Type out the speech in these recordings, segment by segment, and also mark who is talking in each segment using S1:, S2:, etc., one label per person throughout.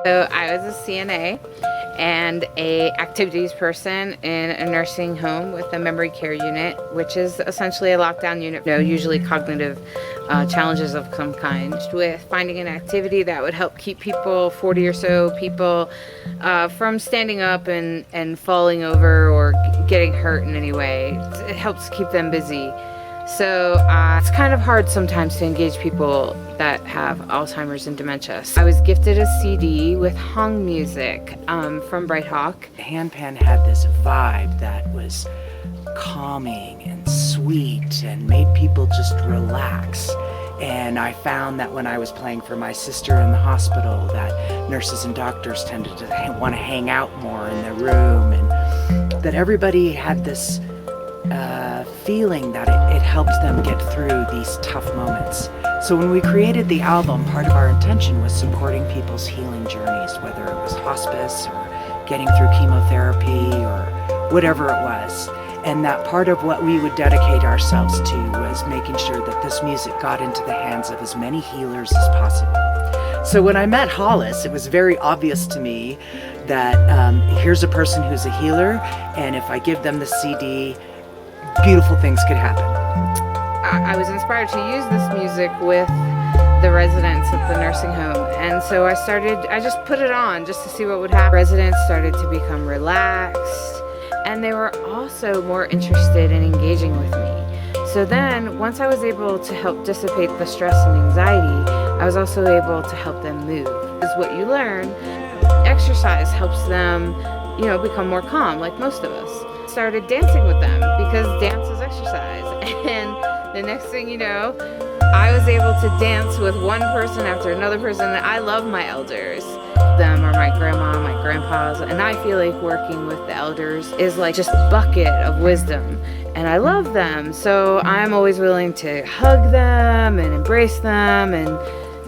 S1: So I was a CNA and a activities person in a nursing home with a memory care unit, which is essentially a lockdown unit, usually cognitive challenges of some kind, with finding an activity that would help keep people, 40 or so people, from standing up and falling over or getting hurt in any way. It helps keep them busy. So it's kind of hard sometimes to engage people that have Alzheimer's and dementia. So I was gifted a CD with Hong music from Bright Hawk.
S2: Handpan had this vibe that was calming and sweet and made people just relax. And I found that when I was playing for my sister in the hospital, that nurses and doctors tended to want to hang out more in the room, and that everybody had this feeling that it helped them get through these tough moments. So when we created the album, part of our intention was supporting people's healing journeys, whether it was hospice or getting through chemotherapy or whatever it was. And that part of what we would dedicate ourselves to was making sure that this music got into the hands of as many healers as possible. So when I met Hollis, it was very obvious to me that here's a person who's a healer, and if I give them the CD, beautiful things could happen.
S1: I was inspired to use this music with the residents at the nursing home, and so I just put it on just to see what would happen. Residents started to become relaxed, and they were also more interested in engaging with me. So then, once I was able to help dissipate the stress and anxiety, I was also able to help them move. Is what you learn. Exercise helps them, become more calm, like most of us. Started dancing with them because dance is exercise, and the next thing you know, I was able to dance with one person after another person. I love my elders. Them are my grandma, my grandpas, and I feel like working with the elders is like just a bucket of wisdom, and I love them, so I'm always willing to hug them and embrace them and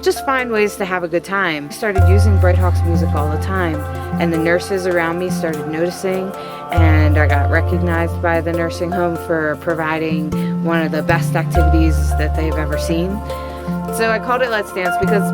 S1: just find ways to have a good time. I started using Bright Hawk's music all the time, and the nurses around me started noticing, and I got recognized by the nursing home for providing one of the best activities that they've ever seen. So I called it Let's Dance because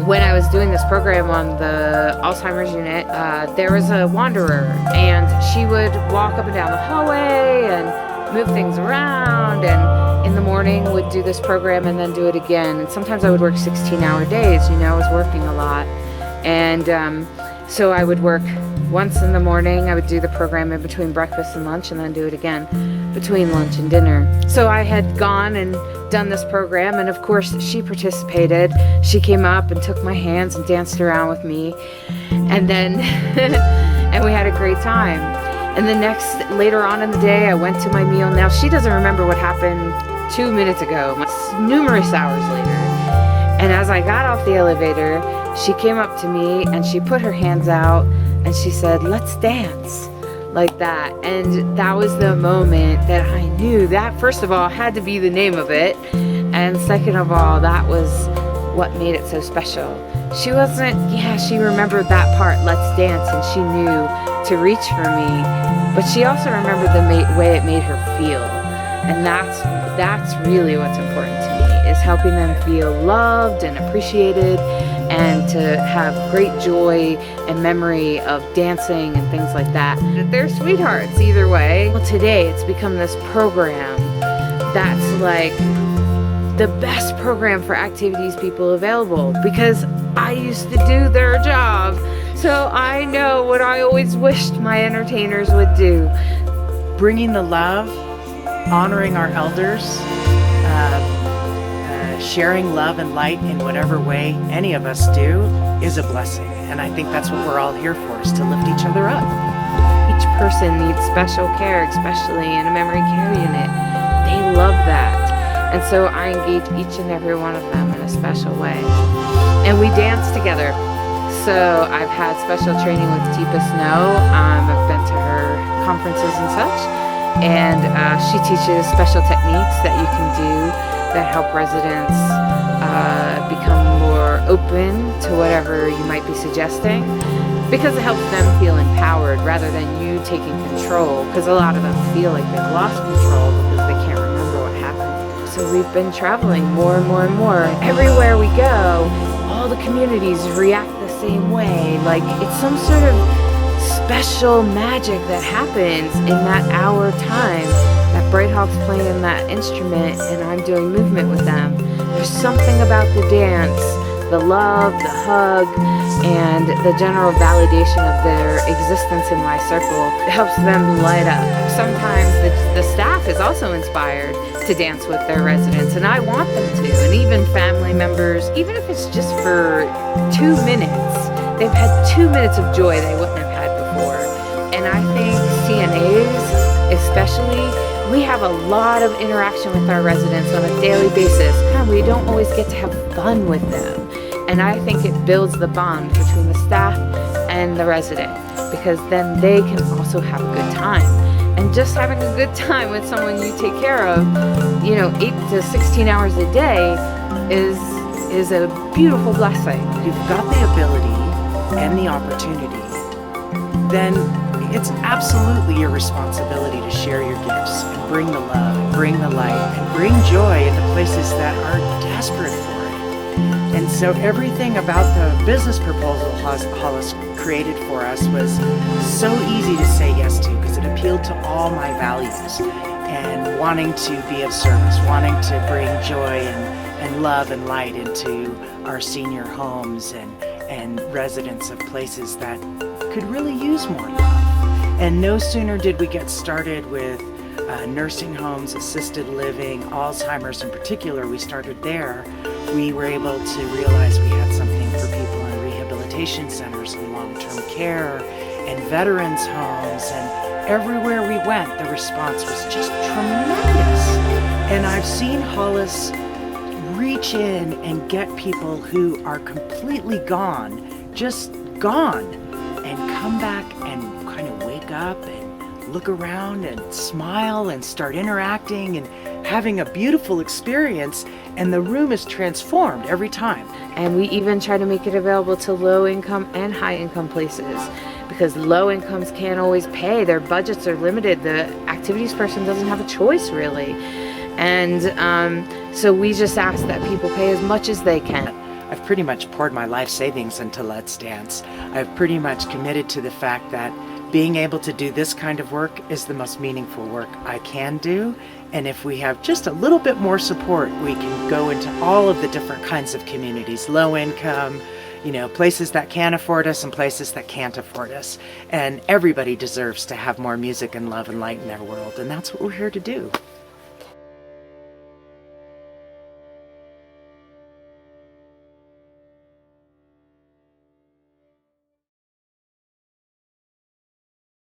S1: when I was doing this program on the Alzheimer's unit, there was a wanderer, and she would walk up and down the hallway and move things around, and in the morning would do this program and then do it again. And sometimes I would work 16-hour days, I was working a lot. And so I would work once in the morning. I would do the program in between breakfast and lunch, and then do it again between lunch and dinner. So I had gone and done this program, and of course she participated. She came up and took my hands and danced around with me, and then and we had a great time. And later on in the day, I went to my meal. Now she doesn't remember what happened 2 minutes ago, numerous hours later. And as I got off the elevator, she came up to me and she put her hands out and she said, "Let's dance," like that. And that was the moment that I knew that, first of all, had to be the name of it. And second of all, that was what made it so special. She remembered that part, "Let's dance," and she knew to reach for me, but she also remembered the way it made her feel. And that's really what's important to me, is helping them feel loved and appreciated, and to have great joy and memory of dancing and things like that. They're sweethearts either way. Well, today it's become this program that's like the best program for activities people available, because I used to do their job. So I know what I always wished my entertainers would do.
S2: Bringing the love, honoring our elders, sharing love and light in whatever way any of us do is a blessing. And I think that's what we're all here for, is to lift each other up.
S1: Each person needs special care, especially in a memory care unit. They love that. And so I engage each and every one of them in a special way. And we dance together. So I've had special training with Teepa Snow. I've been to her conferences and such. And she teaches special techniques that you can do that help residents become more open to whatever you might be suggesting, because it helps them feel empowered rather than you taking control, because a lot of them feel like they've lost control because they can't remember what happened. So we've been traveling more and more and more. Everywhere we go, all the communities react the same way. Like, it's some sort of special magic that happens in that hour time that Bright Hawk's playing that instrument and I'm doing movement with them. There's something about the dance, the love, the hug, and the general validation of their existence in my circle. It helps them light up. Sometimes the staff is also inspired to dance with their residents, and I want them to, and even family members, even if it's just for 2 minutes. They've had 2 minutes of joy they wouldn't have had before. And I think CNAs, especially, we have a lot of interaction with our residents on a daily basis, and we don't always get to have fun with them. And I think it builds the bond between the staff and the resident, because then they can also have a good time. And just having a good time with someone you take care of, 8 to 16 hours a day is a beautiful blessing.
S2: You've got the ability and the opportunity, then it's absolutely your responsibility to share your gifts and bring the love, and bring the light, and bring joy into places that are desperate for it. And so everything about the business proposal Hollis created for us was so easy to say yes to, because it appealed to all my values and wanting to be of service, wanting to bring joy and love and light into our senior homes and residents of places that could really use more love. And no sooner did we get started with nursing homes, assisted living, Alzheimer's in particular, we started there. We were able to realize we had something for people in rehabilitation centers and long-term care and veterans homes, and everywhere we went, the response was just tremendous. And I've seen Hollis reach in and get people who are completely gone, just gone, and come back and kind of wake up and look around and smile and start interacting and having a beautiful experience, and the room is transformed every time.
S1: And we even try to make it available to low income and high income places, because low incomes can't always pay. Their budgets are limited. The activities person doesn't have a choice, really. And so we just ask that people pay as much as they can.
S2: I've pretty much poured my life savings into Let's Dance. I've pretty much committed to the fact that being able to do this kind of work is the most meaningful work I can do. And if we have just a little bit more support, we can go into all of the different kinds of communities, low income, places that can afford us and places that can't afford us. And everybody deserves to have more music and love and light in their world. And that's what we're here to do.